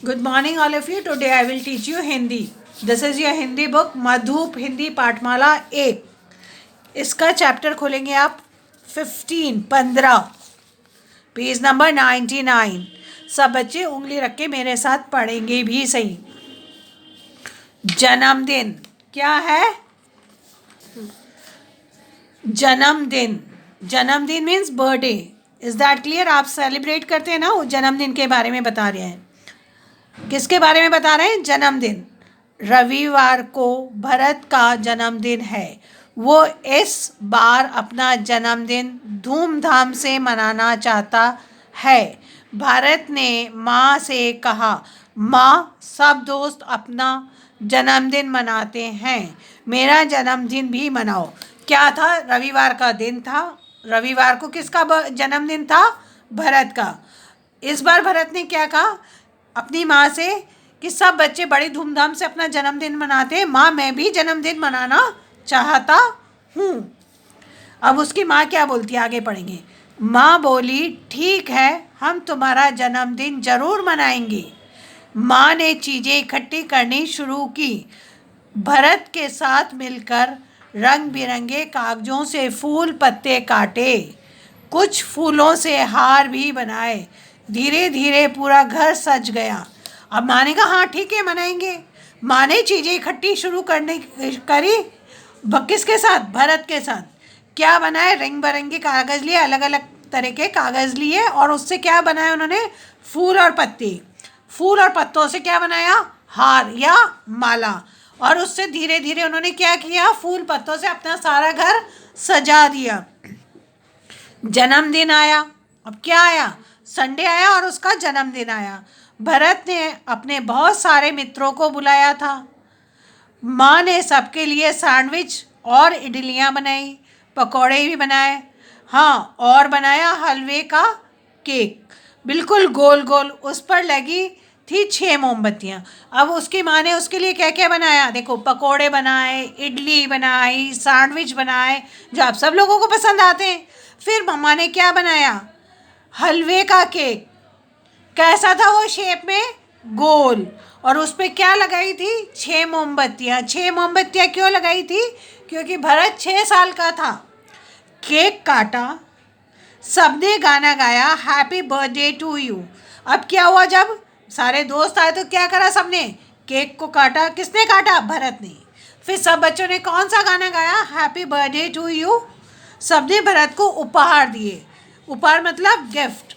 Good morning, all of you. Today I will teach you Hindi. This is your Hindi book, मधुप हिंदी पाठमाला 1. इसका chapter खोलेंगे आप 15 page number 99. सब बच्चे उंगली रख के मेरे साथ पढ़ेंगे भी सही. जन्मदिन क्या है? जन्मदिन. जन्मदिन means birthday. Is that clear? आप सेलिब्रेट करते हैं ना, वो जन्मदिन के बारे में बता रहे हैं. किसके बारे में बता रहे हैं? जन्मदिन. रविवार को भरत का जन्मदिन है. वो इस बार अपना जन्मदिन धूमधाम से मनाना चाहता है. भरत ने माँ से कहा, माँ, सब दोस्त अपना जन्मदिन मनाते हैं, मेरा जन्मदिन भी मनाओ. क्या था? रविवार का दिन था. रविवार को किसका जन्मदिन था? भरत का. इस बार भरत ने क्या कहा अपनी माँ से कि सब बच्चे बड़ी धूमधाम से अपना जन्मदिन मनाते हैं, माँ मैं भी जन्मदिन मनाना चाहता हूँ. अब उसकी माँ क्या बोलती है आगे पढ़ेंगे. माँ बोली, ठीक है, हम तुम्हारा जन्मदिन जरूर मनाएंगे. माँ ने चीज़ें इकट्ठी करनी शुरू की. भरत के साथ मिलकर रंग बिरंगे कागजों से फूल पत्ते काटे, कुछ फूलों से हार भी बनाए. धीरे धीरे पूरा घर सज गया. अब माँ ने कहा हाँ ठीक है मनाएंगे. माँ ने चीज़ें इकट्ठी शुरू करी. किसके साथ? भरत के साथ. क्या बनाए? रंग बिरंगे कागज़ लिए, अलग अलग तरह के कागज़ लिए, और उससे क्या बनाया उन्होंने? फूल और पत्ते. फूल और पत्तों से क्या बनाया? हार या माला. और उससे धीरे धीरे उन्होंने क्या किया? फूल पत्तों से अपना सारा घर सजा दिया. जन्मदिन आया. अब क्या आया? संडे आया और उसका जन्मदिन आया. भरत ने अपने बहुत सारे मित्रों को बुलाया था. माँ ने सबके लिए सैंडविच और इडलियाँ बनाई, पकौड़े भी बनाए. हाँ, और बनाया हलवे का केक, बिल्कुल गोल गोल. उस पर लगी थी 6 मोमबत्तियाँ. अब उसकी माँ ने उसके लिए क्या क्या बनाया? देखो, पकौड़े बनाए, इडली बनाई, सैंडविच बनाए, जो आप सब लोगों को पसंद आते हैं. फिर मम्मा ने क्या बनाया? हलवे का केक. कैसा था वो शेप में? गोल. और उस पर क्या लगाई थी? 6 मोमबत्तियाँ. 6 मोमबत्तियाँ क्यों लगाई थी? क्योंकि भरत 6 साल का था. केक काटा. सबने गाना गाया, हैप्पी बर्थडे टू यू. अब क्या हुआ? जब सारे दोस्त आए तो क्या करा सबने? केक को काटा. किसने काटा? भरत ने. फिर सब बच्चों ने कौन सा गाना गाया? Happy birthday to you. सबने भरत को उपहार दिए. उपहार मतलब गिफ्ट.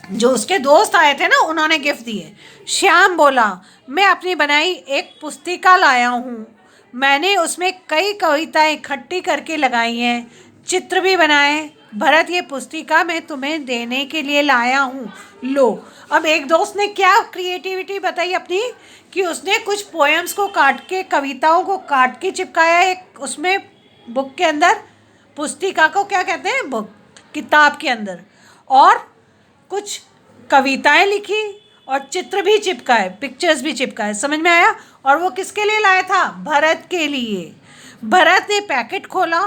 जो उसके दोस्त आए थे ना, उन्होंने गिफ्ट दिए. श्याम बोला, मैं अपनी बनाई एक पुस्तिका लाया हूँ. मैंने उसमें कई कविताएं इकट्ठी करके लगाई हैं, चित्र भी बनाए. भरत, ये पुस्तिका मैं तुम्हें देने के लिए लाया हूँ, लो. अब एक दोस्त ने क्या क्रिएटिविटी बताई अपनी, कि उसने कुछ पोएम्स को काट के, कविताओं को काट के चिपकाया एक उसमें बुक के अंदर. पुस्तिका को क्या कहते हैं? बुक, किताब के अंदर. और कुछ कविताएं लिखी और चित्र भी चिपकाए, पिक्चर्स भी चिपकाए. समझ में आया? और वो किसके लिए लाया था? भरत के लिए. भरत ने पैकेट खोला.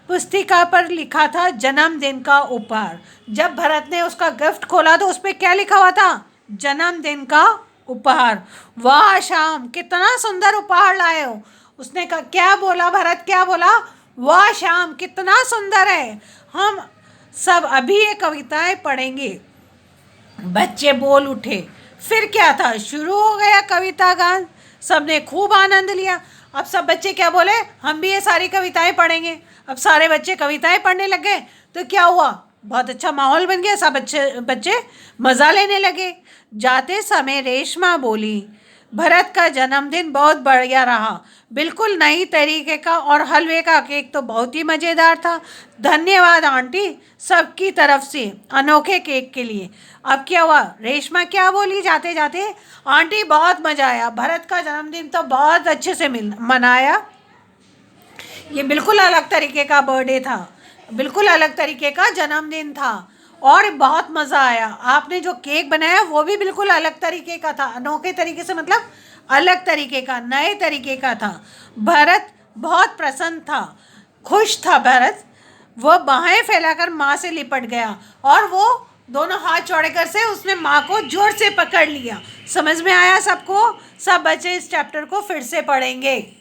पुस्तिका पर लिखा था जन्मदिन का उपहार. जब भरत ने उसका गिफ्ट खोला तो उस पर क्या लिखा हुआ था? जन्मदिन का उपहार. वाह श्याम, कितना सुंदर उपहार लाए हो. उसने कहा, क्या बोला भरत? क्या बोला? वाह श्याम, कितना सुंदर है. हम सब अभी ये कविताएं पढ़ेंगे. बच्चे बोल उठे. फिर क्या था? शुरू हो गया कविता गान. सबने खूब आनंद लिया. अब सब बच्चे क्या बोले? हम भी ये सारी कविताएं पढ़ेंगे. अब सारे बच्चे कविताएं पढ़ने लग गए. तो क्या हुआ? बहुत अच्छा माहौल बन गया. सब बच्चे मज़ा लेने लगे. जाते समय रेशमा बोली, भरत का जन्मदिन बहुत बढ़िया रहा, बिल्कुल नई तरीके का, और हलवे का केक तो बहुत ही मज़ेदार था. धन्यवाद आंटी, सबकी तरफ से अनोखे केक के लिए. अब क्या हुआ? रेशमा क्या बोली जाते जाते? आंटी, बहुत मज़ा आया, भरत का जन्मदिन तो बहुत अच्छे से मनाया. ये बिल्कुल अलग तरीके का बर्थडे था, बिल्कुल अलग तरीके का जन्मदिन था, और बहुत मज़ा आया. आपने जो केक बनाया वो भी बिल्कुल अलग तरीके का था. अनोखे तरीके से मतलब अलग तरीके का, नए तरीके का था. भरत बहुत प्रसन्न था, खुश था भरत. वो बाहें फैलाकर माँ से लिपट गया और वो दोनों हाथ चौड़े कर से उसने माँ को जोर से पकड़ लिया। समझ में आया सबको? सब बच्चे इस चैप्टर को फिर से पढ़ेंगे।